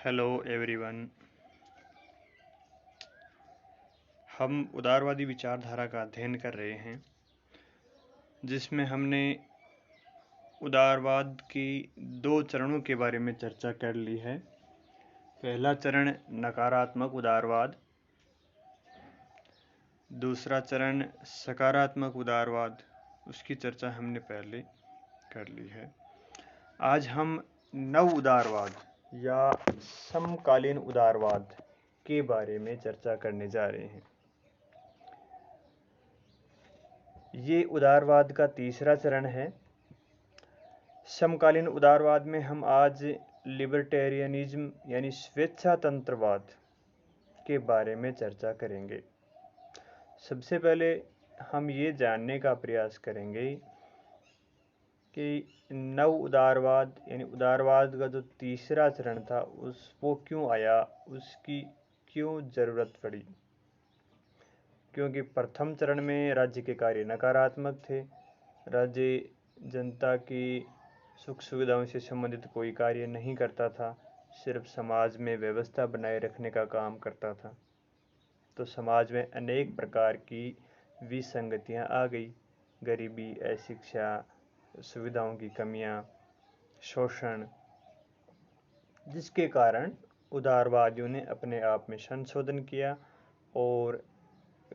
Hello everyone. हम उदारवादी विचारधारा का अध्ययन कर रहे हैं, जिसमें हमने उदारवाद की दो चरणों के बारे में चर्चा कर ली है। पहला चरण नकारात्मक उदारवाद, दूसरा चरण सकारात्मक उदारवाद। उसकी चर्चा हमने पहले कर ली है। आज हम नव उदारवाद या समकालीन उदारवाद के बारे में चर्चा करने जा रहे हैं। ये उदारवाद का तीसरा चरण है। समकालीन उदारवाद में हम आज लिबर्टेरियनिज्म यानी स्वेच्छातंत्रवाद के बारे में चर्चा करेंगे। सबसे पहले हम ये जानने का प्रयास करेंगे कि नव उदारवाद यानी उदारवाद का जो तीसरा चरण था वो क्यों आया, उसकी क्यों ज़रूरत पड़ी। क्योंकि प्रथम चरण में राज्य के कार्य नकारात्मक थे। राज्य जनता की सुख सुविधाओं से संबंधित कोई कार्य नहीं करता था, सिर्फ समाज में व्यवस्था बनाए रखने का काम करता था। तो समाज में अनेक प्रकार की विसंगतियां आ गई, गरीबी, अशिक्षा, सुविधाओं की कमियां, शोषण, जिसके कारण उदारवादियों ने अपने आप में संशोधन किया और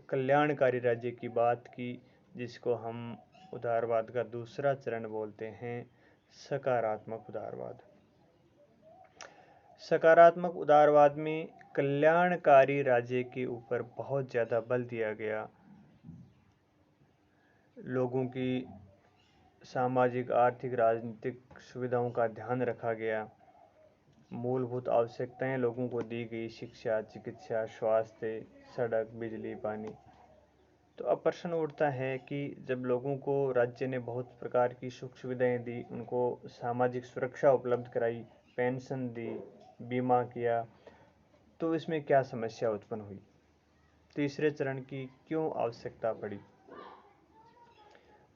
कल्याणकारी राज्य की बात की, जिसको हम उदारवाद का दूसरा चरण बोलते हैं, सकारात्मक उदारवाद। सकारात्मक उदारवाद में कल्याणकारी राज्य के ऊपर बहुत ज़्यादा बल दिया गया। लोगों की सामाजिक, आर्थिक, राजनीतिक सुविधाओं का ध्यान रखा गया। मूलभूत आवश्यकताएं लोगों को दी गई, शिक्षा, चिकित्सा, स्वास्थ्य, सड़क, बिजली, पानी। तो अब प्रश्न उठता है कि जब लोगों को राज्य ने बहुत प्रकार की सुख सुविधाएं दी, उनको सामाजिक सुरक्षा उपलब्ध कराई, पेंशन दी, बीमा किया, तो इसमें क्या समस्या उत्पन्न हुई, तीसरे चरण की क्यों आवश्यकता पड़ी।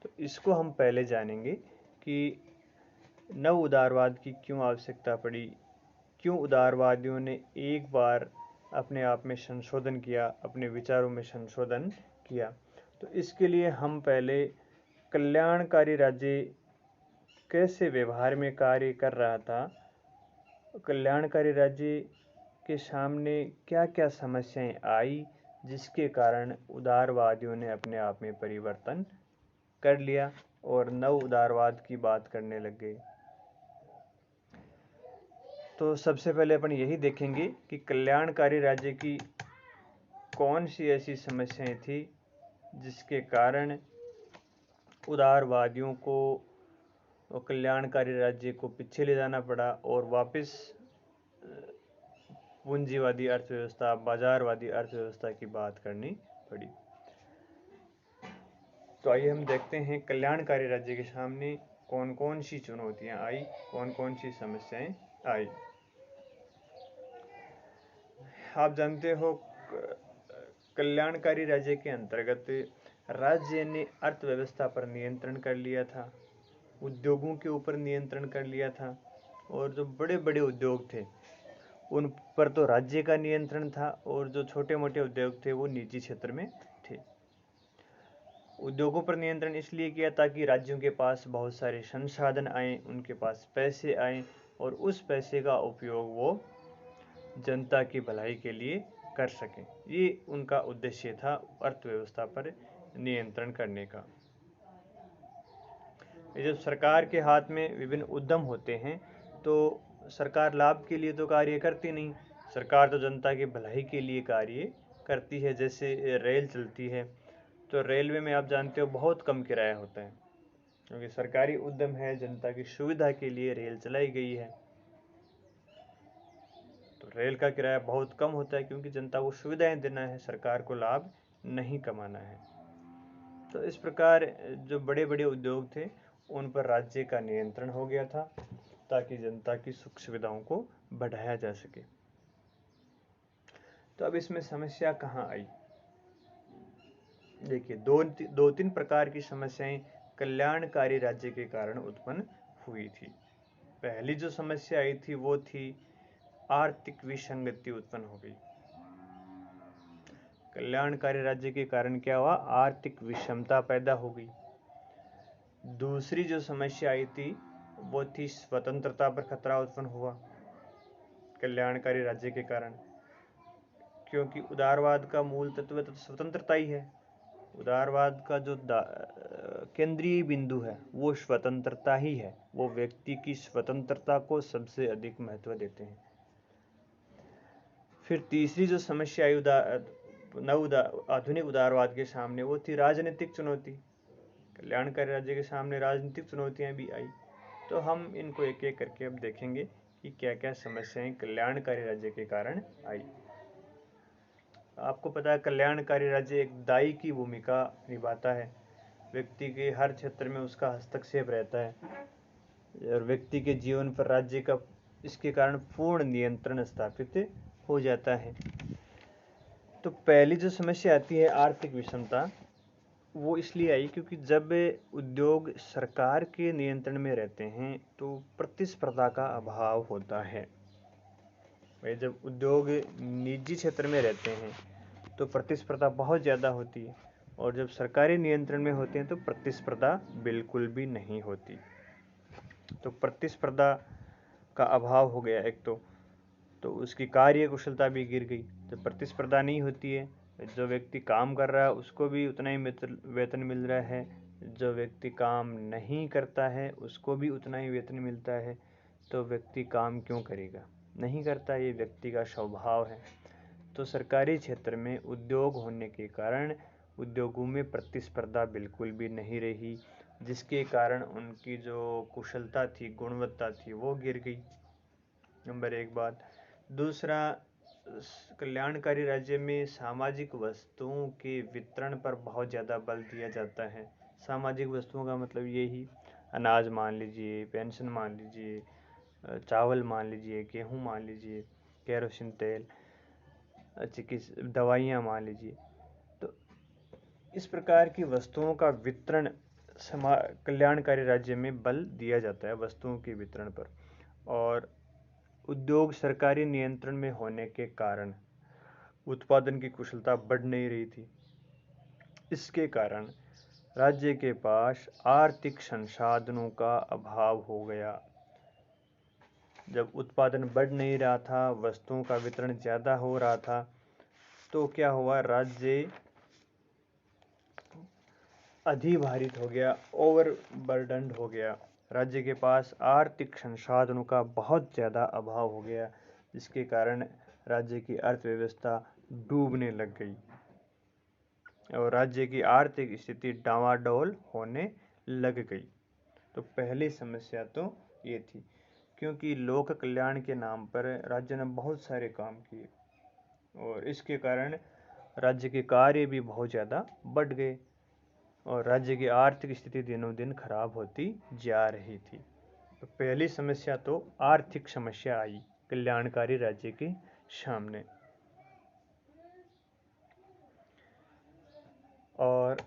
तो इसको हम पहले जानेंगे कि नव उदारवाद की क्यों आवश्यकता पड़ी, क्यों उदारवादियों ने एक बार अपने आप में संशोधन किया, अपने विचारों में संशोधन किया। तो इसके लिए हम पहले कल्याणकारी राज्य कैसे व्यवहार में कार्य कर रहा था, कल्याणकारी राज्य के सामने क्या क्या समस्याएं आई, जिसके कारण उदारवादियों ने अपने आप में परिवर्तन कर लिया और नव उदारवाद की बात करने लग गए। तो सबसे पहले अपन यही देखेंगे कि कल्याणकारी राज्य की कौन सी ऐसी समस्याएं थी जिसके कारण उदारवादियों को कल्याणकारी राज्य को पीछे ले जाना पड़ा और वापस पूंजीवादी अर्थव्यवस्था, बाजारवादी अर्थव्यवस्था की बात करनी पड़ी। तो आइए हम देखते हैं कल्याणकारी राज्य के सामने कौन कौन सी चुनौतियां आई, कौन कौन सी समस्याएं आई। आप जानते हो कल्याणकारी राज्य के अंतर्गत राज्य ने अर्थव्यवस्था पर नियंत्रण कर लिया था, उद्योगों के ऊपर नियंत्रण कर लिया था, और जो बड़े बड़े उद्योग थे उन पर तो राज्य का नियंत्रण था और जो छोटे मोटे उद्योग थे वो निजी क्षेत्र में थे। उद्योगों पर नियंत्रण इसलिए किया ताकि राज्यों के पास बहुत सारे संसाधन आए, उनके पास पैसे आए और उस पैसे का उपयोग वो जनता की भलाई के लिए कर सकें। ये उनका उद्देश्य था अर्थव्यवस्था पर नियंत्रण करने का। जब सरकार के हाथ में विभिन्न उद्यम होते हैं तो सरकार लाभ के लिए तो कार्य करती नहीं, सरकार तो जनता की भलाई के लिए कार्य करती है। जैसे रेल चलती है तो रेलवे में आप जानते हो बहुत कम किराया होता है, क्योंकि सरकारी उद्यम है, जनता की सुविधा के लिए रेल चलाई गई है। तो रेल का किराया बहुत कम होता है क्योंकि जनता को सुविधाएं देना है, सरकार को लाभ नहीं कमाना है। तो इस प्रकार जो बड़े बड़े उद्योग थे उन पर राज्य का नियंत्रण हो गया था ताकि जनता की सुख सुविधाओं को बढ़ाया जा सके। तो अब इसमें समस्या कहाँ आई? देखिए, दो तीन प्रकार की समस्याएं कल्याणकारी राज्य के कारण उत्पन्न हुई थी। पहली जो समस्या आई थी वो थी आर्थिक विसंगति उत्पन्न हो गई। कल्याणकारी राज्य के कारण क्या हुआ? आर्थिक विषमता पैदा हो गई। दूसरी जो समस्या आई थी वो थी स्वतंत्रता पर खतरा उत्पन्न हुआ कल्याणकारी राज्य के कारण, क्योंकि उदारवाद का मूल तत्व तो स्वतंत्रता ही है। उदारवाद का जो केंद्रीय बिंदु है वो स्वतंत्रता ही है। वो व्यक्ति की स्वतंत्रता को सबसे अधिक महत्व देते हैं। फिर तीसरी जो समस्या आई आधुनिक उदारवाद के सामने वो थी राजनीतिक चुनौती। कल्याणकारी राज्य के सामने राजनीतिक चुनौतियां भी आई। तो हम इनको एक एक करके अब देखेंगे कि क्या क्या समस्याएं कल्याणकारी राज्य के कारण आई। आपको पता है कल्याणकारी राज्य एक दाई की भूमिका निभाता है। व्यक्ति के हर क्षेत्र में उसका हस्तक्षेप रहता है और व्यक्ति के जीवन पर राज्य का इसके कारण पूर्ण नियंत्रण स्थापित हो जाता है। तो पहली जो समस्या आती है आर्थिक विषमता, वो इसलिए आई क्योंकि जब उद्योग सरकार के नियंत्रण में रहते हैं तो प्रतिस्पर्धा का अभाव होता है। भाई जब उद्योग निजी क्षेत्र में रहते हैं तो प्रतिस्पर्धा बहुत ज़्यादा होती है और जब सरकारी नियंत्रण में होते हैं तो प्रतिस्पर्धा बिल्कुल भी नहीं होती। तो प्रतिस्पर्धा का अभाव हो गया एक तो उसकी कार्य कुशलता भी गिर गई। जब प्रतिस्पर्धा नहीं होती है, जो व्यक्ति काम कर रहा है उसको भी उतना ही वेतन मिल रहा है, जो व्यक्ति काम नहीं करता है उसको भी उतना ही वेतन मिलता है, तो व्यक्ति काम क्यों करेगा? नहीं करता, ये व्यक्ति का स्वभाव है। तो सरकारी क्षेत्र में उद्योग होने के कारण उद्योगों में प्रतिस्पर्धा बिल्कुल भी नहीं रही, जिसके कारण उनकी जो कुशलता थी, गुणवत्ता थी, वो गिर गई। नंबर एक बात। दूसरा, कल्याणकारी राज्य में सामाजिक वस्तुओं के वितरण पर बहुत ज़्यादा बल दिया जाता है। सामाजिक वस्तुओं का मतलब यही, अनाज मान लीजिए, पेंशन मान लीजिए, चावल मान लीजिए, गेहूँ मान लीजिए, केरोसिन तेल, दवाइयाँ मान लीजिए। तो इस प्रकार की वस्तुओं का वितरण कल्याणकारी राज्य में बल दिया जाता है वस्तुओं के वितरण पर। और उद्योग सरकारी नियंत्रण में होने के कारण उत्पादन की कुशलता बढ़ नहीं रही थी। इसके कारण राज्य के पास आर्थिक संसाधनों का अभाव हो गया। जब उत्पादन बढ़ नहीं रहा था, वस्तुओं का वितरण ज़्यादा हो रहा था, तो क्या हुआ? राज्य अधिभारित हो गया, ओवरबर्डन्ड हो गया। राज्य के पास आर्थिक संसाधनों का बहुत ज़्यादा अभाव हो गया, जिसके कारण राज्य की अर्थव्यवस्था डूबने लग गई और राज्य की आर्थिक स्थिति डामाडोल होने लग गई। तो पहली समस्या तो ये थी, क्योंकि लोक कल्याण के नाम पर राज्य ने बहुत सारे काम किए और इसके कारण राज्य के कार्य भी बहुत ज़्यादा बढ़ गए और राज्य की आर्थिक स्थिति दिनों दिन खराब होती जा रही थी। तो पहली समस्या तो आर्थिक समस्या आई कल्याणकारी राज्य के सामने। और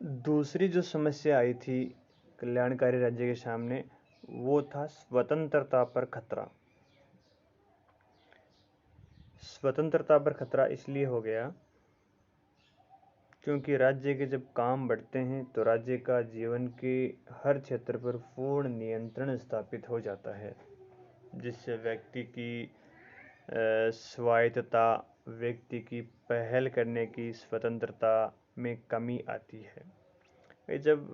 दूसरी जो समस्या आई थी कल्याणकारी राज्य के सामने वो था स्वतंत्रता पर खतरा। स्वतंत्रता पर खतरा इसलिए हो गया क्योंकि राज्य के जब काम बढ़ते हैं तो राज्य का जीवन के हर क्षेत्र पर पूर्ण नियंत्रण स्थापित हो जाता है, जिससे व्यक्ति की स्वायत्तता, व्यक्ति की पहल करने की स्वतंत्रता में कमी आती है। जब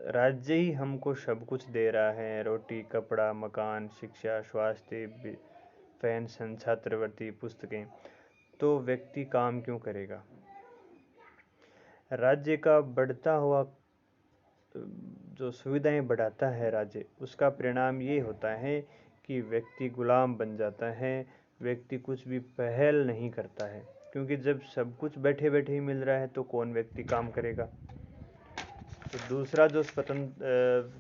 राज्य ही हमको सब कुछ दे रहा है, रोटी, कपड़ा, मकान, शिक्षा, स्वास्थ्य, पेंशन, छात्रवृत्ति, पुस्तकें, तो व्यक्ति काम क्यों करेगा? राज्य का बढ़ता हुआ जो सुविधाएं बढ़ाता है राज्य, उसका परिणाम ये होता है कि व्यक्ति गुलाम बन जाता है, व्यक्ति कुछ भी पहल नहीं करता है, क्योंकि जब सब कुछ बैठे बैठे ही मिल रहा है तो कौन व्यक्ति काम करेगा। तो दूसरा जो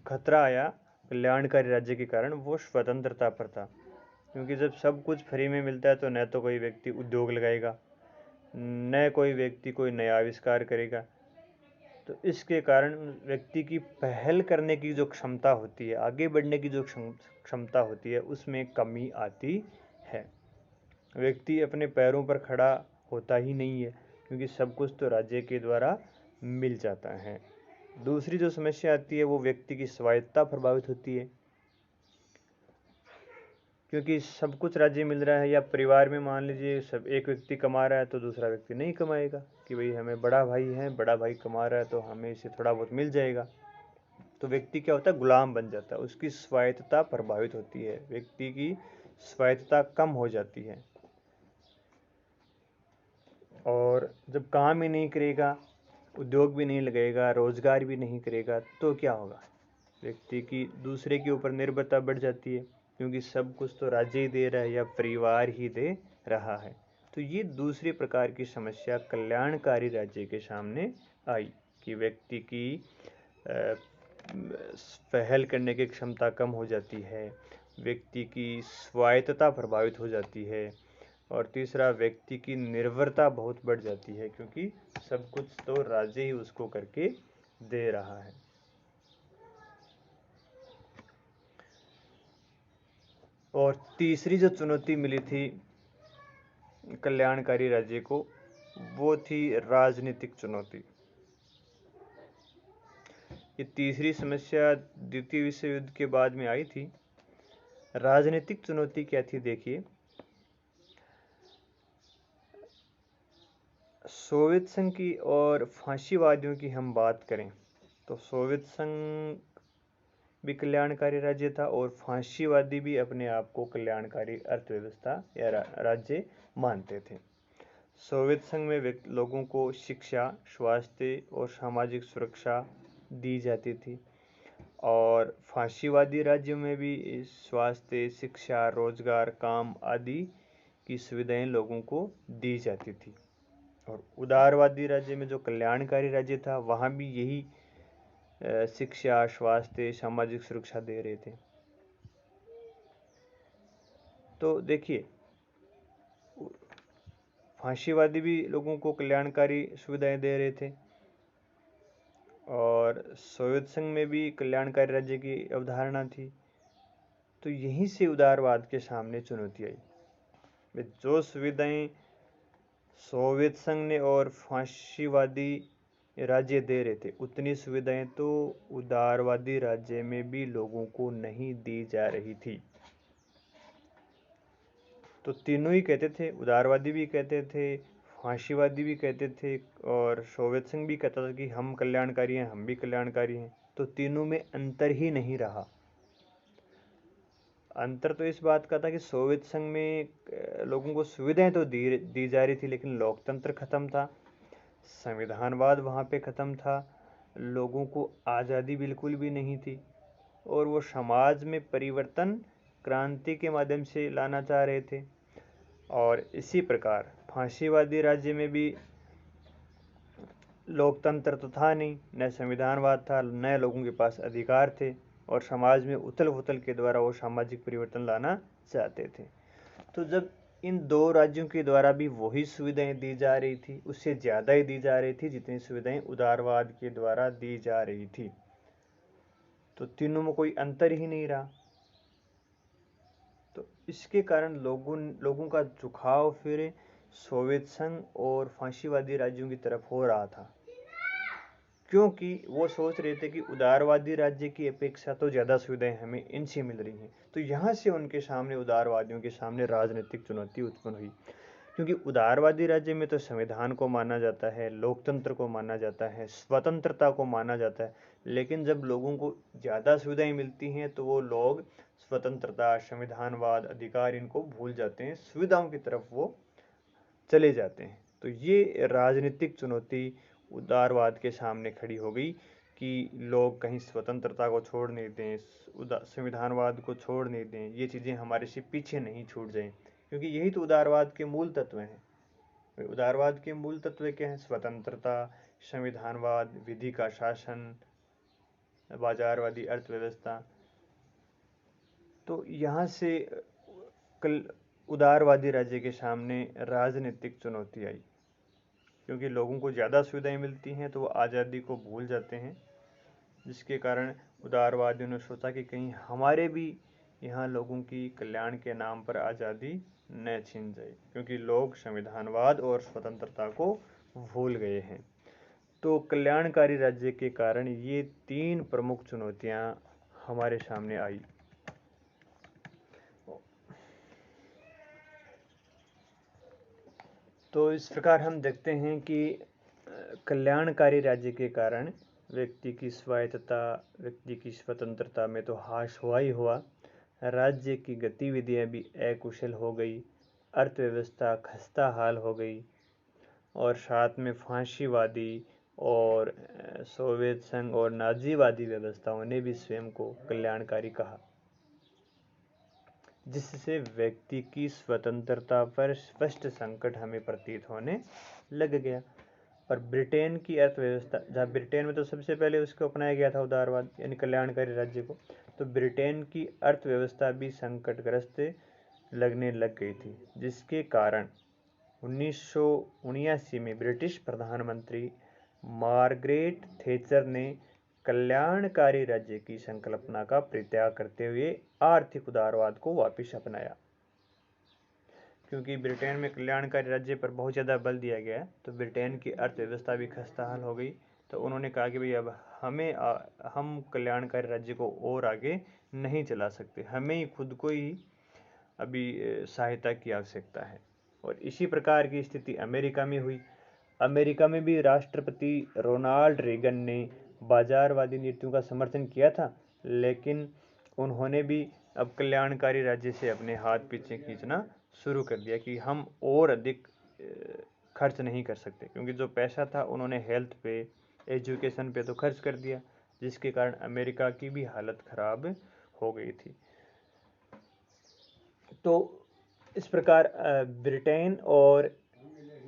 खतरा आया कल्याणकारी राज्य के कारण वो स्वतंत्रता पर था, क्योंकि जब सब कुछ फ्री में मिलता है तो न तो कोई व्यक्ति उद्योग लगाएगा, न कोई व्यक्ति कोई नया आविष्कार करेगा, तो इसके कारण व्यक्ति की पहल करने की जो क्षमता होती है, आगे बढ़ने की जो क्षमता होती है, उसमें कमी आती है। व्यक्ति अपने पैरों पर खड़ा होता ही नहीं है, क्योंकि सब कुछ तो राज्य के द्वारा मिल जाता है। दूसरी जो समस्या आती है वो व्यक्ति की स्वायत्तता प्रभावित होती है, क्योंकि सब कुछ राज्य मिल रहा है। या परिवार में मान लीजिए सब एक व्यक्ति कमा रहा है तो दूसरा व्यक्ति नहीं कमाएगा, कि भाई हमें बड़ा भाई है, बड़ा भाई कमा रहा है तो हमें इसे थोड़ा बहुत मिल जाएगा। तो व्यक्ति क्या होता है, गुलाम बन जाता है, उसकी स्वायत्तता प्रभावित होती है, व्यक्ति की स्वायत्तता कम हो जाती है। और जब काम ही नहीं करेगा, उद्योग भी नहीं लगेगा, रोजगार भी नहीं करेगा, तो क्या होगा, व्यक्ति की दूसरे के ऊपर निर्भरता बढ़ जाती है, क्योंकि सब कुछ तो राज्य ही दे रहा है या परिवार ही दे रहा है। तो ये दूसरी प्रकार की समस्या कल्याणकारी राज्य के सामने आई, कि व्यक्ति की पहल करने की क्षमता कम हो जाती है, व्यक्ति की स्वायत्तता प्रभावित हो जाती है, और तीसरा व्यक्ति की निर्भरता बहुत बढ़ जाती है, क्योंकि सब कुछ तो राज्य ही उसको करके दे रहा है। और तीसरी जो चुनौती मिली थी कल्याणकारी राज्य को, वो थी राजनीतिक चुनौती। ये तीसरी समस्या द्वितीय विश्व युद्ध के बाद में आई थी। राजनीतिक चुनौती क्या थी, देखिए, सोवियत संघ की और फांसीवादियों की हम बात करें तो सोवियत संघ भी कल्याणकारी राज्य था और फांसीवादी भी अपने आप को कल्याणकारी अर्थव्यवस्था या राज्य मानते थे। सोवियत संघ में लोगों को शिक्षा, स्वास्थ्य और सामाजिक सुरक्षा दी जाती थी, और फांसीवादी राज्यों में भी स्वास्थ्य, शिक्षा, रोजगार, काम आदि की सुविधाएं लोगों को दी जाती थी। और उदारवादी राज्य में जो कल्याणकारी राज्य था, वहाँ भी यही शिक्षा, स्वास्थ्य, सामाजिक सुरक्षा दे रहे थे। तो देखिए, फांसीवादी भी लोगों को कल्याणकारी सुविधाएं दे रहे थे, और सोवियत संघ में भी कल्याणकारी राज्य की अवधारणा थी। तो यहीं से उदारवाद के सामने चुनौती आई। जो सुविधाएं सोवियत संघ ने और फांसीवादी राज्य दे रहे थे, उतनी सुविधाएं तो उदारवादी राज्य में भी लोगों को नहीं दी जा रही थी। तो तीनों ही कहते थे, उदारवादी भी कहते थे, फांसीवादी भी कहते थे, और सोवियत संघ भी कहता था कि हम कल्याणकारी हैं, हम भी कल्याणकारी हैं। तो तीनों में अंतर ही नहीं रहा। अंतर तो इस बात का था कि सोवियत संघ में लोगों को सुविधाएं तो दी जा रही थी, लेकिन लोकतंत्र खत्म था, संविधानवाद वहाँ पे खत्म था, लोगों को आज़ादी बिल्कुल भी नहीं थी, और वो समाज में परिवर्तन क्रांति के माध्यम से लाना चाह रहे थे। और इसी प्रकार फांसीवादी राज्य में भी लोकतंत्र तो था नहीं, न संविधानवाद था, न लोगों के पास अधिकार थे, और समाज में उथल पुथल के द्वारा वो सामाजिक परिवर्तन लाना चाहते थे। तो जब इन दो राज्यों के द्वारा भी वही सुविधाएं दी जा रही थी, उससे ज़्यादा ही दी जा रही थी जितनी सुविधाएं उदारवाद के द्वारा दी जा रही थी, तो तीनों में कोई अंतर ही नहीं रहा। तो इसके कारण लोगों का झुकाव फिर सोवियत संघ और फांसीवादी राज्यों की तरफ हो रहा था, क्योंकि वो सोच रहे थे कि उदारवादी राज्य की अपेक्षा तो ज़्यादा सुविधाएं हमें इनसे मिल रही हैं। तो यहाँ से उनके सामने, उदारवादियों के सामने, राजनीतिक चुनौती उत्पन्न हुई, क्योंकि उदारवादी राज्य में तो संविधान को माना जाता है, लोकतंत्र को माना जाता है, स्वतंत्रता को माना जाता है, लेकिन जब लोगों को ज़्यादा सुविधाएं मिलती हैं तो वो लोग स्वतंत्रता, संविधानवाद, अधिकार इनको भूल जाते हैं, सुविधाओं की तरफ वो चले जाते हैं। तो ये राजनीतिक चुनौती उदारवाद के सामने खड़ी हो गई, कि लोग कहीं स्वतंत्रता को छोड़ नहीं दें, संविधानवाद को छोड़ नहीं दें, ये चीज़ें हमारे से पीछे नहीं छूट जाएं, क्योंकि यही तो उदारवाद के मूल तत्व हैं। उदारवाद के मूल तत्व क्या हैं? स्वतंत्रता, संविधानवाद, विधि का शासन, बाजारवादी अर्थव्यवस्था। तो यहाँ से कल उदारवादी राज्य के सामने राजनीतिक चुनौती आई, क्योंकि लोगों को ज़्यादा सुविधाएं मिलती हैं तो वो आज़ादी को भूल जाते हैं, जिसके कारण उदारवादियों ने सोचा कि कहीं हमारे भी यहाँ लोगों की कल्याण के नाम पर आज़ादी न छीन जाए, क्योंकि लोग संविधानवाद और स्वतंत्रता को भूल गए हैं। तो कल्याणकारी राज्य के कारण ये 3 प्रमुख चुनौतियां हमारे सामने आई। तो इस प्रकार हम देखते हैं कि कल्याणकारी राज्य के कारण व्यक्ति की स्वायत्तता, व्यक्ति की स्वतंत्रता में तो ह्रास हुआ ही हुआ, राज्य की गतिविधियां भी अकुशल हो गई, अर्थव्यवस्था खस्ताहाल हो गई, और साथ में फांसीवादी और सोवियत संघ और नाजीवादी व्यवस्थाओं ने भी स्वयं को कल्याणकारी कहा, जिससे व्यक्ति की स्वतंत्रता पर स्पष्ट संकट हमें प्रतीत होने लग गया। और ब्रिटेन की अर्थव्यवस्था, जहाँ ब्रिटेन में तो सबसे पहले उसको अपनाया गया था उदारवाद यानी कल्याणकारी राज्य को, तो ब्रिटेन की अर्थव्यवस्था भी संकटग्रस्त लगने लग गई थी, जिसके कारण 1979 में ब्रिटिश प्रधानमंत्री मार्गरेट थैचर ने कल्याणकारी राज्य की संकल्पना का परित्याग करते हुए आर्थिक उदारवाद को वापस अपनाया। क्योंकि ब्रिटेन में कल्याणकारी राज्य पर बहुत ज़्यादा बल दिया गया, तो ब्रिटेन की अर्थव्यवस्था भी खस्ताहाल हो गई। तो उन्होंने कहा कि भाई अब हम कल्याणकारी राज्य को और आगे नहीं चला सकते, हमें ही खुद को ही अभी सहायता की आवश्यकता है। और इसी प्रकार की स्थिति अमेरिका में हुई। अमेरिका में भी राष्ट्रपति रोनाल्ड रेगन ने बाजारवादी नीतियों का समर्थन किया था, लेकिन उन्होंने भी अब कल्याणकारी राज्य से अपने हाथ पीछे खींचना शुरू कर दिया कि हम और अधिक खर्च नहीं कर सकते, क्योंकि जो पैसा था उन्होंने हेल्थ पे, एजुकेशन पे तो खर्च कर दिया, जिसके कारण अमेरिका की भी हालत खराब हो गई थी। तो इस प्रकार ब्रिटेन और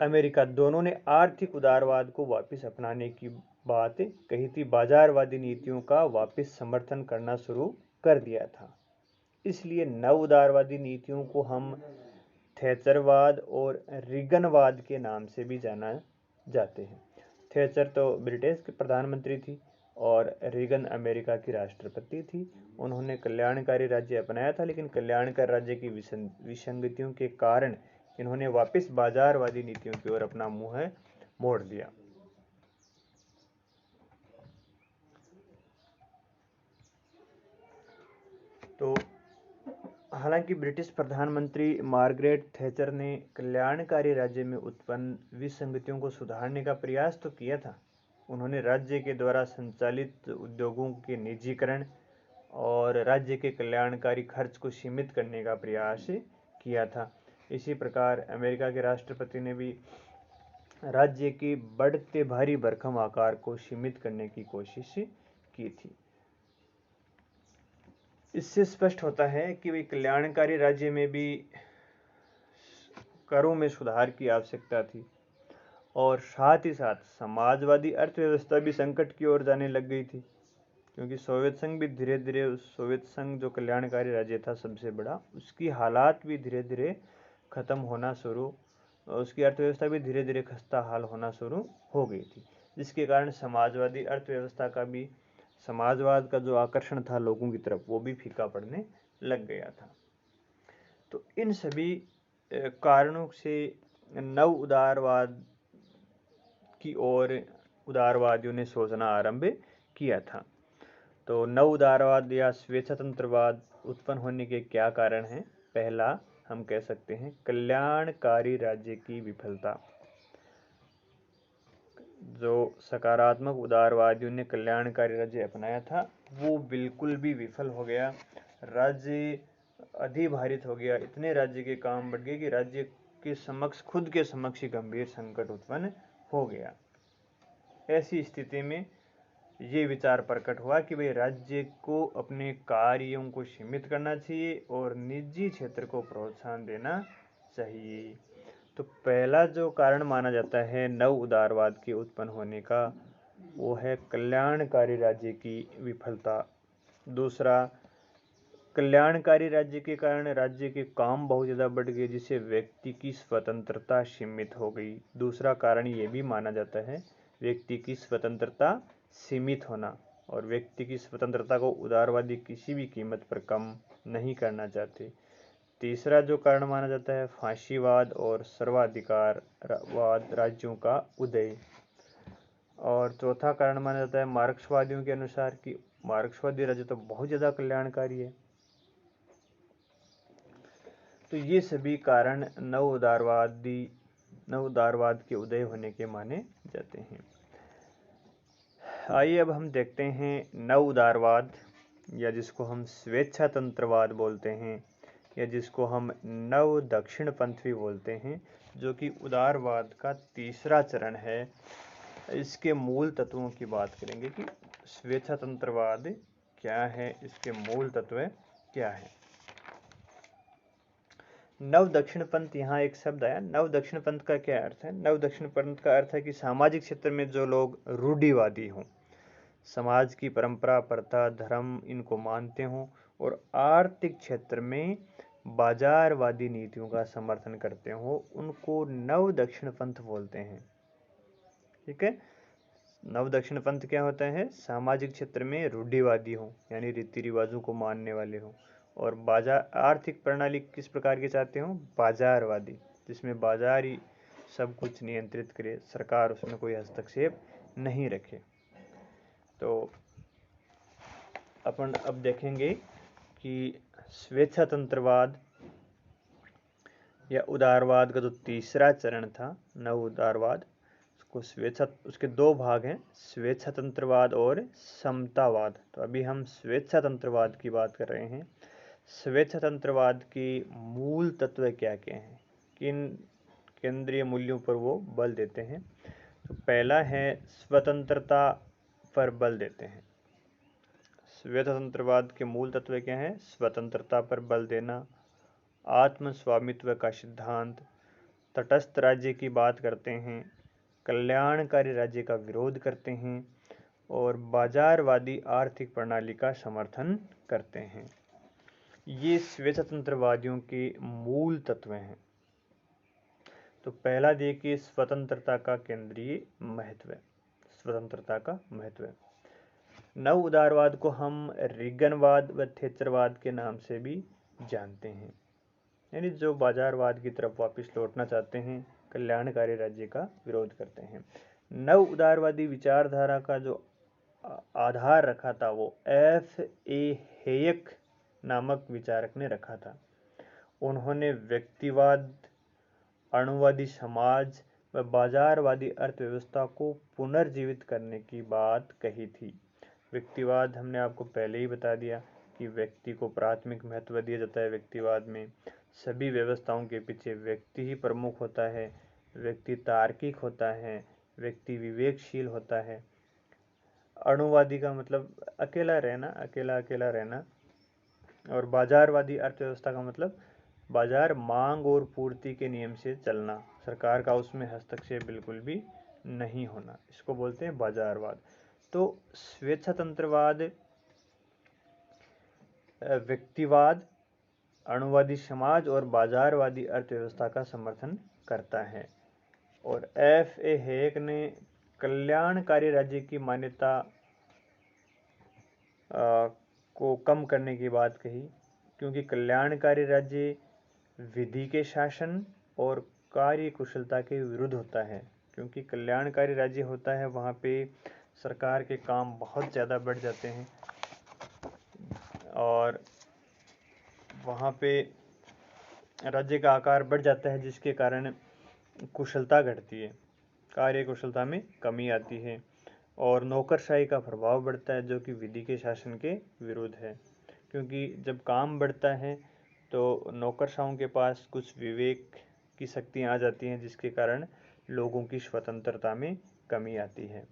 अमेरिका दोनों ने आर्थिक उदारवाद को वापस अपनाने की बात कही थी, बाजारवादी नीतियों का वापस समर्थन करना शुरू कर दिया था। इसलिए नव उदारवादी नीतियों को हम थैचरवाद और रीगनवाद के नाम से भी जाना जाते हैं। थैचर तो ब्रिटेन की प्रधानमंत्री थी और रीगन अमेरिका की राष्ट्रपति थी। उन्होंने कल्याणकारी राज्य अपनाया था, लेकिन कल्याणकारी राज्य की विसंगतियों के कारण इन्होंने वापस बाजारवादी नीतियों की ओर अपना मुंह मोड़ दिया। तो हालांकि ब्रिटिश प्रधानमंत्री मार्गरेट थैचर ने कल्याणकारी राज्य में उत्पन्न विसंगतियों को सुधारने का प्रयास तो किया था। उन्होंने राज्य के द्वारा संचालित उद्योगों के निजीकरण और राज्य के कल्याणकारी खर्च को सीमित करने का प्रयास किया था। इसी प्रकार अमेरिका के राष्ट्रपति ने भी राज्य के बढ़ते भारी भरकम आकार को सीमित करने की कोशिश की थी। इससे स्पष्ट होता है कि वे कल्याणकारी राज्य में भी करों में सुधार की आवश्यकता थी, और साथ ही साथ समाजवादी अर्थव्यवस्था भी संकट की ओर जाने लग गई थी, क्योंकि सोवियत संघ भी धीरे धीरे, सोवियत संघ जो कल्याणकारी राज्य था सबसे बड़ा, उसकी हालात भी धीरे धीरे खत्म होना शुरू, उसकी अर्थव्यवस्था भी धीरे धीरे खस्ताहाल होना शुरू हो गई थी, जिसके कारण समाजवादी अर्थव्यवस्था का भी, समाजवाद का जो आकर्षण था लोगों की तरफ, वो भी फीका पड़ने लग गया था। तो इन सभी कारणों से नव उदारवाद की ओर उदारवादियों ने सोचना आरंभ किया था। तो नव उदारवाद या स्वेच्छातंत्रवाद उत्पन्न होने के क्या कारण हैं? पहला, हम कह सकते हैं कल्याणकारी राज्य की विफलता। जो सकारात्मक उदारवादियों ने कल्याणकारी राज्य अपनाया था वो बिल्कुल भी विफल हो गया। राज्य अधिभारित हो गया, इतने राज्य के काम बढ़ गए कि राज्य के समक्ष, खुद के समक्ष ही गंभीर संकट उत्पन्न हो गया। ऐसी स्थिति में ये विचार प्रकट हुआ कि भाई राज्य को अपने कार्यों को सीमित करना चाहिए और निजी क्षेत्र को प्रोत्साहन देना चाहिए। तो पहला जो कारण माना जाता है नव उदारवाद के उत्पन्न होने का, वो है कल्याणकारी राज्य की विफलता। दूसरा, कल्याणकारी राज्य के कारण राज्य के काम बहुत ज़्यादा बढ़ गए, जिससे व्यक्ति की स्वतंत्रता सीमित हो गई। दूसरा कारण ये भी माना जाता है व्यक्ति की स्वतंत्रता सीमित होना, और व्यक्ति की स्वतंत्रता को उदारवादी किसी भी कीमत पर कम नहीं करना चाहते। तीसरा जो कारण माना जाता है फांसीवाद और सर्वाधिकारवाद राज्यों का उदय। और चौथा कारण माना जाता है मार्क्सवादियों के अनुसार कि मार्क्सवादी राज्य तो बहुत ज़्यादा कल्याणकारी है। तो ये सभी कारण नव उदारवाद के उदय होने के माने जाते हैं। आइए अब हम देखते हैं नव उदारवाद, या जिसको हम स्वेच्छातंत्रवाद बोलते हैं, या जिसको हम नव दक्षिणपंथ भी बोलते हैं, जो कि उदारवाद का तीसरा चरण है। इसके मूल तत्वों की बात करेंगे कि स्वेच्छातंत्रवाद क्या है, इसके मूल तत्व क्या है। नव दक्षिणपंथ, यहाँ एक शब्द आया, नव दक्षिणपंथ का क्या अर्थ है? नव दक्षिणपंथ का अर्थ है कि सामाजिक क्षेत्र में जो लोग रूढ़िवादी हों, समाज की परंपरा, प्रथा, धर्म इनको मानते हों, और आर्थिक क्षेत्र में बाजारवादी नीतियों का समर्थन करते हों, उनको नव दक्षिणपंथ बोलते हैं। ठीक है, नव दक्षिणपंथ क्या होता है? सामाजिक क्षेत्र में रूढ़िवादी हो, यानी रीति रिवाजों को मानने वाले हो, और बाजार आर्थिक प्रणाली किस प्रकार की चाहते हो? बाजारवादी, जिसमें बाजार ही सब कुछ नियंत्रित करे, सरकार उसमें कोई हस्तक्षेप नहीं रखे। तो अपन अब देखेंगे कि स्वेच्छातंत्रवाद या उदारवाद का जो तीसरा चरण था, नव उदारवाद, उसके दो भाग हैं, स्वेच्छातंत्रवाद और समतावाद। तो अभी हम स्वेच्छातंत्रवाद की बात कर रहे हैं। स्वेच्छातंत्रवाद की मूल तत्व क्या क्या हैं, किन केंद्रीय मूल्यों पर वो बल देते हैं? तो पहला है स्वतंत्रता पर बल देते हैं। स्वेच्छातंत्रवाद के मूल तत्व क्या हैं? स्वतंत्रता पर बल देना, आत्म स्वामित्व का सिद्धांत, तटस्थ राज्य की बात करते हैं, कल्याणकारी राज्य का विरोध करते हैं, और बाजारवादी आर्थिक प्रणाली का समर्थन करते हैं। ये स्वेच्छातंत्रवादियों के मूल तत्व हैं। तो पहला देखिए स्वतंत्रता का केंद्रीय महत्व, स्वतंत्रता का महत्व। नव उदारवाद को हम रीगनवाद व थेचरवाद के नाम से भी जानते हैं, यानी जो बाजारवाद की तरफ वापस लौटना चाहते हैं, कल्याणकारी राज्य का विरोध करते हैं। नव उदारवादी विचारधारा का जो आधार रखा था वो F.A. हेयक नामक विचारक ने रखा था। उन्होंने व्यक्तिवाद, अणुवादी समाज व बाजारवादी अर्थव्यवस्था को पुनर्जीवित करने की बात कही थी। व्यक्तिवाद हमने आपको पहले ही बता दिया कि व्यक्ति को प्राथमिक महत्व दिया जाता है। व्यक्तिवाद में सभी व्यवस्थाओं के पीछे व्यक्ति ही प्रमुख होता है, व्यक्ति तार्किक होता है, व्यक्ति विवेकशील होता है। अणुवादी का मतलब अकेला रहना, अकेला रहना, और बाजारवादी अर्थव्यवस्था का मतलब बाजार मांग और पूर्ति के नियम से चलना, सरकार का उसमें हस्तक्षेप बिल्कुल भी नहीं होना, इसको बोलते हैं बाजारवाद। तो स्वेच्छातंत्रवाद व्यक्तिवाद, अणुवादी समाज और बाजारवादी अर्थव्यवस्था का समर्थन करता है। और F.A. हेयक ने कल्याणकारी राज्य की मान्यता को कम करने की बात कही, क्योंकि कल्याणकारी राज्य विधि के शासन और कार्य कुशलता के विरुद्ध होता है। क्योंकि कल्याणकारी राज्य होता है वहाँ पे सरकार के काम बहुत ज़्यादा बढ़ जाते हैं, और वहाँ पे राज्य का आकार बढ़ जाता है, जिसके कारण कुशलता घटती है, कार्य कुशलता में कमी आती है, और नौकरशाही का प्रभाव बढ़ता है, जो कि विधि के शासन के विरुद्ध है। क्योंकि जब काम बढ़ता है तो नौकरशाहों के पास कुछ विवेक की शक्तियाँ आ जाती हैं, जिसके कारण लोगों की स्वतंत्रता में कमी आती है।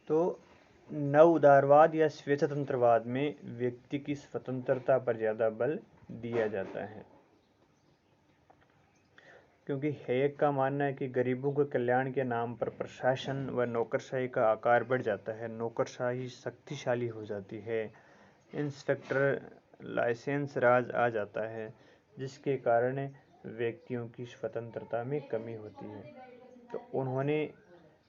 तो नव उदारवाद या स्वेच्छातंत्रवाद में व्यक्ति की स्वतंत्रता पर ज़्यादा बल दिया जाता है। क्योंकि हेयक का मानना है कि गरीबों के कल्याण के नाम पर प्रशासन व नौकरशाही का आकार बढ़ जाता है, नौकरशाही शक्तिशाली हो जाती है, इंस्पेक्टर लाइसेंस राज आ जाता है, जिसके कारण व्यक्तियों की स्वतंत्रता में कमी होती है। तो उन्होंने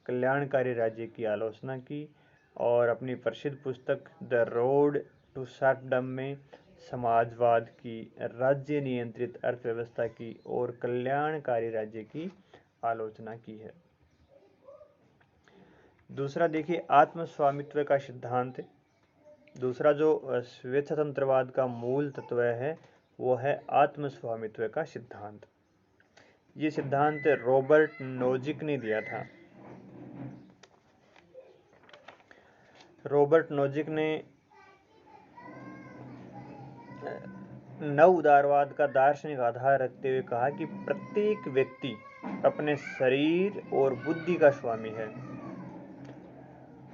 कल्याणकारी राज्य की आलोचना की और अपनी प्रसिद्ध पुस्तक द रोड टू सर्फडम में समाजवाद की, राज्य नियंत्रित अर्थव्यवस्था की और कल्याणकारी राज्य की आलोचना की है। दूसरा देखिए आत्म स्वामित्व का सिद्धांत। दूसरा जो स्वेच्छातंत्रवाद का मूल तत्व है वो है आत्म स्वामित्व का सिद्धांत। ये सिद्धांत रॉबर्ट नोजिक ने दिया था। रॉबर्ट नोजिक ने नव उदारवाद का दार्शनिक आधार रखते हुए कहा कि प्रत्येक व्यक्ति अपने शरीर और बुद्धि का स्वामी है।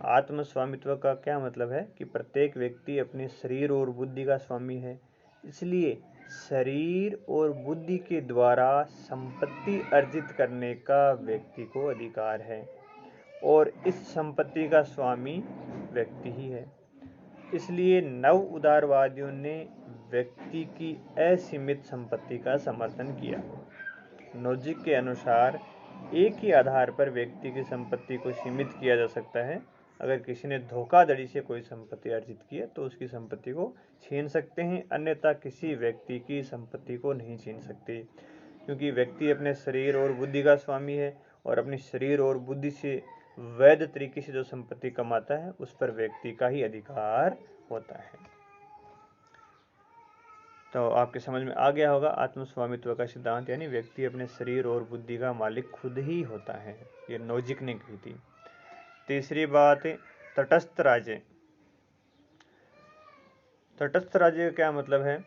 आत्म स्वामित्व का क्या मतलब है कि प्रत्येक व्यक्ति अपने शरीर और बुद्धि का स्वामी है, इसलिए शरीर और बुद्धि के द्वारा संपत्ति अर्जित करने का व्यक्ति को अधिकार है और इस संपत्ति का स्वामी व्यक्ति ही है। इसलिए नव उदारवादियों ने व्यक्ति की असीमित संपत्ति का समर्थन किया। नोजिक के अनुसार एक ही आधार पर व्यक्ति की संपत्ति को सीमित किया जा सकता है। अगर किसी ने धोखाधड़ी से कोई संपत्ति अर्जित की है तो उसकी संपत्ति को छीन सकते हैं, अन्यथा किसी व्यक्ति की संपत्ति को नहीं छीन सकते, क्योंकि व्यक्ति अपने शरीर और बुद्धि का स्वामी है और अपने शरीर और बुद्धि से वैध तरीके से जो संपत्ति कमाता है उस पर व्यक्ति का ही अधिकार होता है। तो आपके समझ में आ गया होगा आत्म स्वामित्व का सिद्धांत, यानी व्यक्ति अपने शरीर और बुद्धि का मालिक खुद ही होता है। ये नोजिक ने कही थी। तीसरी बात, तटस्थ राज्य। तटस्थ राज्य का क्या मतलब है?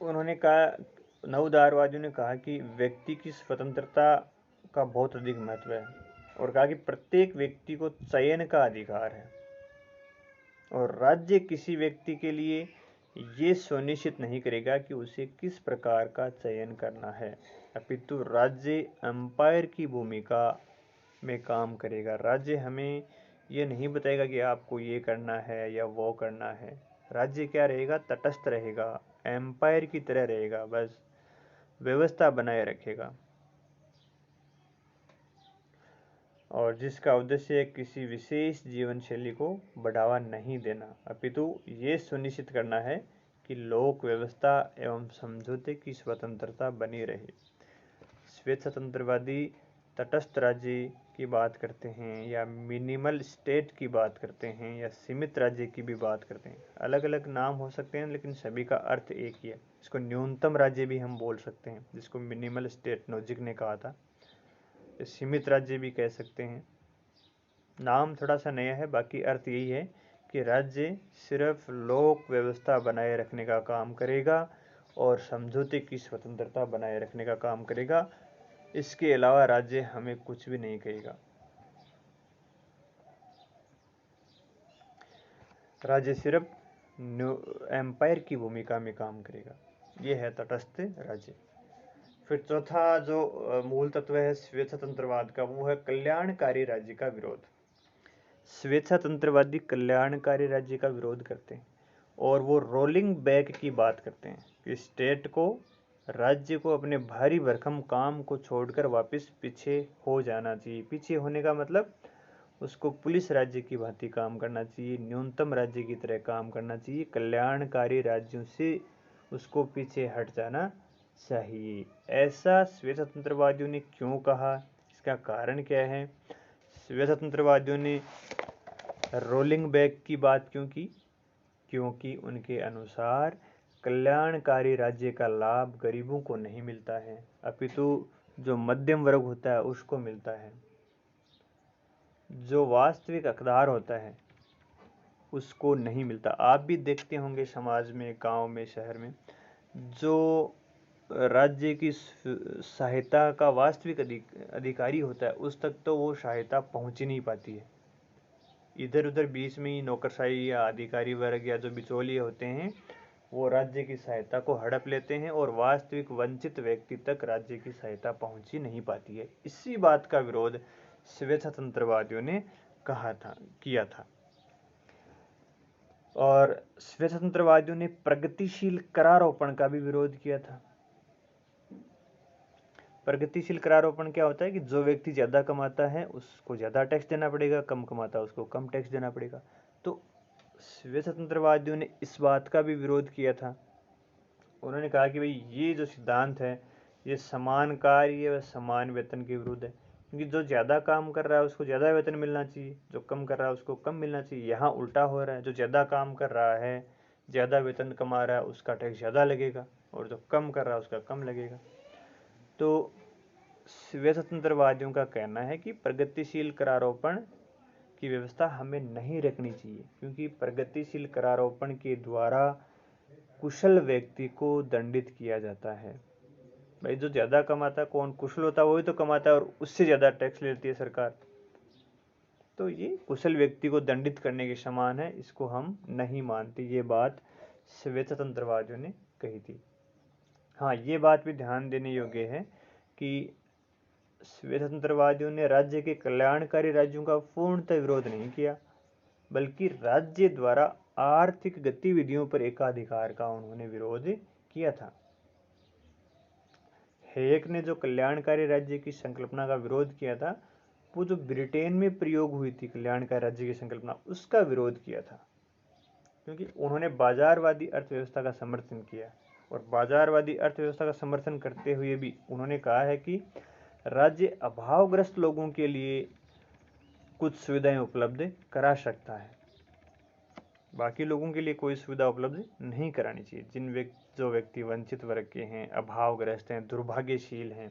उन्होंने कहा, नवउदारवादियों ने कहा कि व्यक्ति की स्वतंत्रता का बहुत अधिक महत्व है और कहा कि प्रत्येक व्यक्ति को चयन का अधिकार है और राज्य किसी व्यक्ति के लिए ये सुनिश्चित नहीं करेगा कि उसे किस प्रकार का चयन करना है, अपितु राज्य अंपायर की भूमिका में काम करेगा। राज्य हमें ये नहीं बताएगा कि आपको ये करना है या वो करना है। राज्य क्या रहेगा? तटस्थ रहेगा, एम्पायर की तरह रहेगा, बस व्यवस्था बनाए रखेगा और जिसका उद्देश्य किसी विशेष जीवन शैली को बढ़ावा नहीं देना, अपितु ये सुनिश्चित करना है कि लोक व्यवस्था एवं समझौते की स्वतंत्रता बनी रहे। स्वेच्छातंत्रवादी तटस्थ राज्य की बात करते हैं या मिनिमल स्टेट की बात करते हैं या सीमित राज्य की भी बात करते हैं। अलग अलग नाम हो सकते हैं लेकिन सभी का अर्थ एक ही है। इसको न्यूनतम राज्य भी हम बोल सकते हैं, जिसको मिनिमल स्टेट नोजिक ने कहा था। सीमित राज्य भी कह सकते हैं। नाम थोड़ा सा नया है, बाकी अर्थ यही है कि राज्य सिर्फ लोक व्यवस्था बनाए रखने का काम करेगा और समझौते की स्वतंत्रता बनाए रखने का काम करेगा। इसके अलावा राज्य हमें कुछ भी नहीं कहेगा। राज्य सिर्फ एम्पायर की भूमिका में काम करेगा। यह है तटस्थ राज्य। फिर चौथा जो मूल तत्व है स्वेच्छातंत्रवाद का, वो है कल्याणकारी राज्य का विरोध। स्वेच्छातंत्रवादी कल्याणकारी राज्य का विरोध करते हैं और वो रोलिंग बैक की बात करते हैं कि स्टेट को, राज्य को अपने भारी भरकम काम को छोड़कर वापस पीछे हो जाना चाहिए। पीछे होने का मतलब उसको पुलिस राज्य की भांति काम करना चाहिए, न्यूनतम राज्य की तरह काम करना चाहिए। कल्याणकारी राज्यों से उसको पीछे हट जाना चाहिए। ऐसा स्वेच्छातंत्रवादियों ने क्यों कहा, इसका कारण क्या है? स्वेच्छातंत्रवादियों ने रोलिंग बैक की बात क्यों की? क्योंकि उनके अनुसार कल्याणकारी राज्य का लाभ गरीबों को नहीं मिलता है, अपितु जो मध्यम वर्ग होता है उसको मिलता है। जो वास्तविक हकदार होता है उसको नहीं मिलता। आप भी देखते होंगे समाज में, गांव में, शहर में, जो राज्य की सहायता का वास्तविक अधिकारी होता है उस तक तो वो सहायता पहुंच ही नहीं पाती है। इधर उधर बीच में ही नौकरशाही या अधिकारी वर्ग या जो बिचौलिए होते हैं वो राज्य की सहायता को हड़प लेते हैं और वास्तविक वंचित व्यक्ति तक राज्य की सहायता पहुंच ही नहीं पाती है। इसी बात का विरोध स्वेच्छातंत्रवादियों ने किया था। और स्वेच्छातंत्रवादियों ने प्रगतिशील करारोपण का भी विरोध किया था। प्रगतिशील करारोपण क्या होता है कि जो व्यक्ति ज्यादा कमाता है उसको ज्यादा टैक्स देना पड़ेगा, कम कमाता है उसको कम टैक्स देना पड़ेगा। तो स्वेच्छातंत्रवादियों ने इस बात का भी विरोध किया था। उन्होंने कहा कि भाई ये जो सिद्धांत है ये समान कार्य व समान वेतन के विरुद्ध है, क्योंकि जो ज़्यादा काम कर रहा है उसको ज़्यादा वेतन मिलना चाहिए, जो कम कर रहा है उसको कम मिलना चाहिए। यहाँ उल्टा हो रहा है, जो ज़्यादा काम कर रहा है ज़्यादा वेतन कमा रहा है उसका टैक्स ज़्यादा लगेगा और जो कम कर रहा है उसका कम लगेगा। तो स्वतंत्रवादियों का कहना है कि प्रगतिशील करारोपण की व्यवस्था हमें नहीं रखनी चाहिए, क्योंकि प्रगतिशील करारोपण के द्वारा कुशल व्यक्ति को दंडित किया जाता है। भाई जो ज्यादा कमाता है, कौन कुशल होता है वही तो कमाता है और उससे ज्यादा टैक्स लेती है सरकार। तो ये कुशल व्यक्ति को दंडित करने के समान है, इसको हम नहीं मानते। ये बात स्वेच्छातंत्रवादियों ने कही थी। हाँ, ये बात भी ध्यान देने योग्य है कि स्वेच्छातंत्रवादियों ने राज्य के कल्याणकारी राज्यों का पूर्णतः विरोध नहीं किया, बल्कि राज्य द्वारा आर्थिक गतिविधियों पर एकाधिकार का उन्होंने विरोध किया था। हेयक ने जो कल्याणकारी राज्य की संकल्पना का विरोध किया था, वो जो ब्रिटेन में प्रयोग हुई थी कल्याणकारी राज्य की संकल्पना, उसका विरोध किया था, क्योंकि उन्होंने बाजारवादी अर्थव्यवस्था का समर्थन किया। और बाजारवादी अर्थव्यवस्था का समर्थन करते हुए भी उन्होंने कहा है कि राज्य अभावग्रस्त लोगों के लिए कुछ सुविधाएं उपलब्ध करा सकता है, बाकी लोगों के लिए कोई सुविधा उपलब्ध नहीं करानी चाहिए। जो व्यक्ति वंचित वर्ग के हैं, अभावग्रस्त हैं, दुर्भाग्यशील हैं,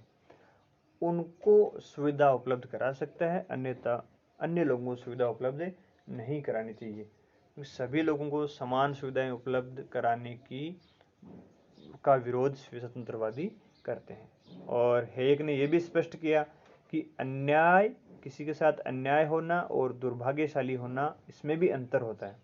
उनको सुविधा उपलब्ध करा सकता है, अन्यथा अन्य लोगों को सुविधा उपलब्ध नहीं करानी चाहिए। सभी लोगों को समान सुविधाएं उपलब्ध कराने का विरोध स्वतंत्रवादी करते हैं। और हेग ने यह भी स्पष्ट किया कि किसी के साथ अन्याय होना और दुर्भाग्यशाली होना, इसमें भी अंतर होता है।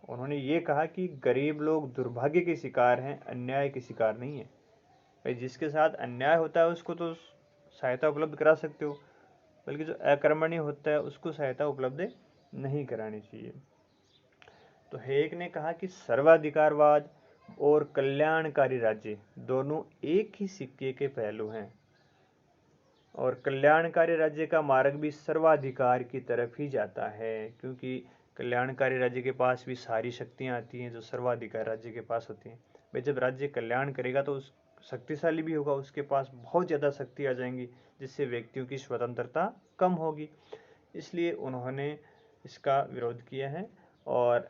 उन्होंने ये कहा कि गरीब लोग दुर्भाग्य के शिकार हैं, अन्याय के शिकार नहीं है। भाई जिसके साथ अन्याय होता है उसको तो सहायता उपलब्ध करा सकते हो, बल्कि जो अकर्मण्य होता है उसको सहायता उपलब्ध नहीं करानी चाहिए। तो हेग ने कहा कि सर्वाधिकारवाद और कल्याणकारी राज्य दोनों एक ही सिक्के के पहलू हैं, और कल्याणकारी राज्य का मार्ग भी सर्वाधिकार की तरफ ही जाता है, क्योंकि कल्याणकारी राज्य के पास भी सारी शक्तियां आती हैं जो सर्वाधिकार राज्य के पास होती हैं। भाई जब राज्य कल्याण करेगा तो उस शक्तिशाली भी होगा, उसके पास बहुत ज़्यादा शक्ति आ जाएंगी, जिससे व्यक्तियों की स्वतंत्रता कम होगी। इसलिए उन्होंने इसका विरोध किया है। और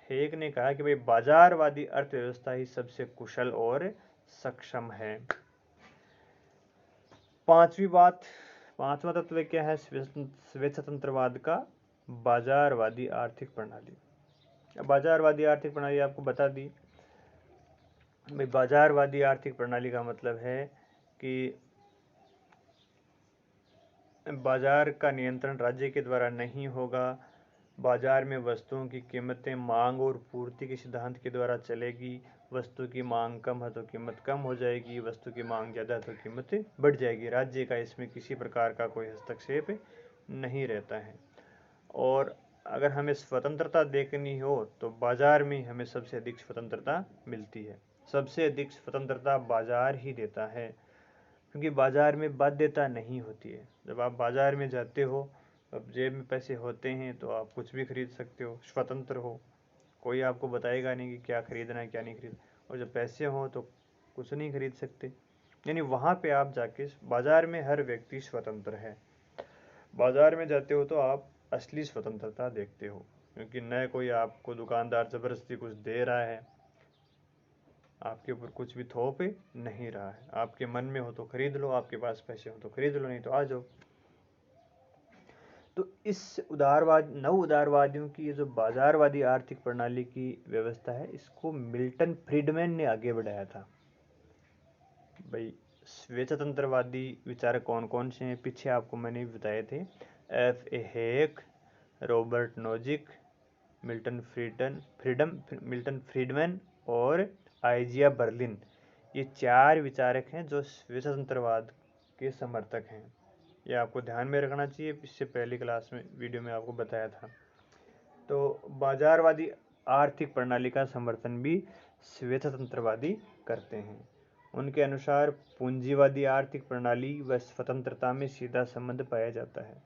हेग ने कहा कि भाई बाजारवादी अर्थव्यवस्था ही सबसे कुशल और सक्षम है। पांचवा तत्व क्या है स्वेच्छातंत्रवाद का? बाजारवादी आर्थिक प्रणाली। बाजारवादी आर्थिक प्रणाली आपको बता दी। भाई बाजारवादी आर्थिक प्रणाली का मतलब है कि बाजार का नियंत्रण राज्य के द्वारा नहीं होगा, बाजार में वस्तुओं की कीमतें मांग और पूर्ति के सिद्धांत के द्वारा चलेगी। वस्तु की मांग कम है तो कीमत कम हो जाएगी, वस्तु की मांग ज़्यादा है तो कीमत बढ़ जाएगी। राज्य का इसमें किसी प्रकार का कोई हस्तक्षेप नहीं रहता है। और अगर हमें स्वतंत्रता देखनी हो तो बाजार में हमें सबसे अधिक स्वतंत्रता मिलती है। सबसे अधिक स्वतंत्रता बाजार ही देता है, क्योंकि बाजार में बाध्यता नहीं होती है। जब आप बाजार में जाते हो, अब जेब में पैसे होते हैं तो आप कुछ भी खरीद सकते हो, स्वतंत्र हो, कोई आपको बताएगा नहीं कि क्या खरीदना है क्या नहीं खरीदना। और जब पैसे हों तो कुछ नहीं खरीद सकते। यानी वहाँ पे आप जाके बाजार में हर व्यक्ति स्वतंत्र है। बाजार में जाते हो तो आप असली स्वतंत्रता देखते हो, क्योंकि न कोई आपको दुकानदार ज़बरदस्ती कुछ दे रहा है, आपके ऊपर कुछ भी थोप नहीं रहा है। आपके मन में हो तो खरीद लो, आपके पास पैसे हो तो खरीद लो, नहीं तो आ जाओ। तो इस नव उदारवादियों की ये जो बाजारवादी आर्थिक प्रणाली की व्यवस्था है, इसको मिल्टन फ्रीडमैन ने आगे बढ़ाया था। भाई स्वेच्छातंत्रवादी विचारक कौन कौन से हैं, पीछे आपको मैंने बताए थे। F.A. हेक, रॉबर्ट नोजिक, मिल्टन फ्रीडमैन और आइजिया बर्लिन, ये 4 विचारक हैं जो स्वतंत्रवाद के समर्थक हैं। ये आपको ध्यान में रखना चाहिए, इससे पहली क्लास में वीडियो में आपको बताया था। तो बाजारवादी आर्थिक प्रणाली का समर्थन भी स्वतंत्रवादी करते हैं। उनके अनुसार पूंजीवादी आर्थिक प्रणाली व स्वतंत्रता में सीधा संबंध पाया जाता है।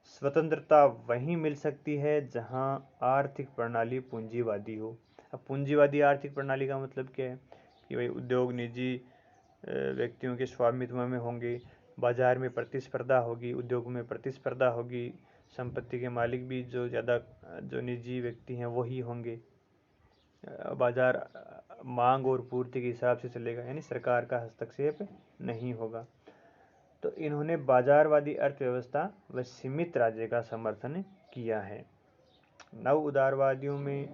स्वतंत्रता वहीं मिल सकती है जहां आर्थिक प्रणाली पूंजीवादी हो। अब पूंजीवादी आर्थिक प्रणाली का मतलब क्या है कि भाई उद्योग निजी व्यक्तियों के स्वामित्व में होंगे, बाजार में प्रतिस्पर्धा होगी, उद्योग में प्रतिस्पर्धा होगी, संपत्ति के मालिक भी जो निजी व्यक्ति हैं वही होंगे, बाजार मांग और पूर्ति के हिसाब से चलेगा, यानी सरकार का हस्तक्षेप नहीं होगा। तो इन्होंने बाजारवादी अर्थव्यवस्था व सीमित राज्य का समर्थन किया है। नव उदारवादियों में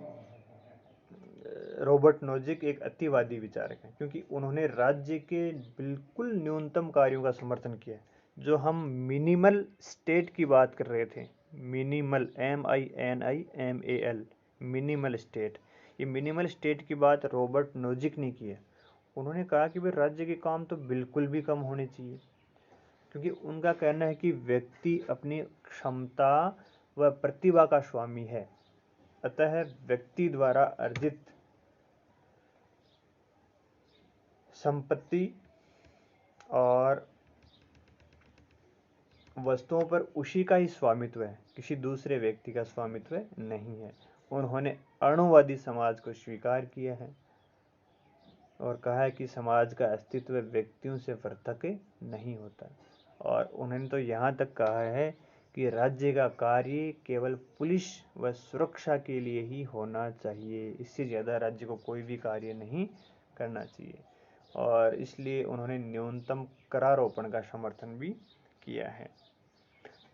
रॉबर्ट नोजिक एक अतिवादी विचारक हैं, क्योंकि उन्होंने राज्य के बिल्कुल न्यूनतम कार्यों का समर्थन किया। जो हम मिनिमल स्टेट की बात कर रहे थे, मिनिमल MINIMAL, मिनिमल स्टेट, ये मिनिमल स्टेट की बात रॉबर्ट नोजिक ने की है। उन्होंने कहा कि भाई राज्य के काम तो बिल्कुल भी कम होने चाहिए, क्योंकि उनका कहना है कि व्यक्ति अपनी क्षमता व प्रतिभा का स्वामी है। अतः व्यक्ति द्वारा अर्जित संपत्ति और वस्तुओं पर उसी का ही स्वामित्व है, किसी दूसरे व्यक्ति का स्वामित्व नहीं है। उन्होंने अणुवादी समाज को स्वीकार किया है और कहा है कि समाज का अस्तित्व व्यक्तियों से पृथक नहीं होता। और उन्होंने तो यहाँ तक कहा है कि राज्य का कार्य केवल पुलिस व सुरक्षा के लिए ही होना चाहिए, इससे ज़्यादा राज्य को कोई भी कार्य नहीं करना चाहिए। और इसलिए उन्होंने न्यूनतम करारोपण का समर्थन भी किया है।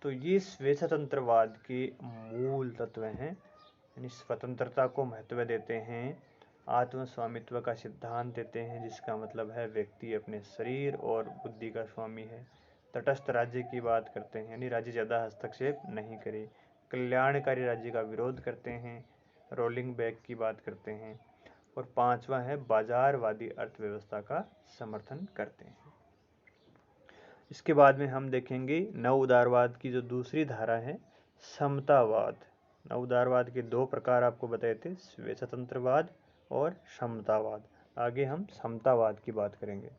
तो ये स्वेच्छातंत्रवाद के मूल तत्व हैं, यानी स्वतंत्रता को महत्व देते हैं, आत्मस्वामित्व का सिद्धांत देते हैं, जिसका मतलब है व्यक्ति अपने शरीर और बुद्धि का स्वामी है। तटस्थ राज्य की बात करते हैं, यानी राज्य ज़्यादा हस्तक्षेप नहीं करे। कल्याणकारी राज्य का विरोध करते हैं, रोलिंग बैक की बात करते हैं। और 5वां है बाजारवादी अर्थव्यवस्था का समर्थन करते हैं। इसके बाद में हम देखेंगे नव उदारवाद की जो दूसरी धारा है, समतावाद। नव उदारवाद के 2 प्रकार आपको बताए थे, स्वेच्छातंत्रवाद और समतावाद। आगे हम समतावाद की बात करेंगे।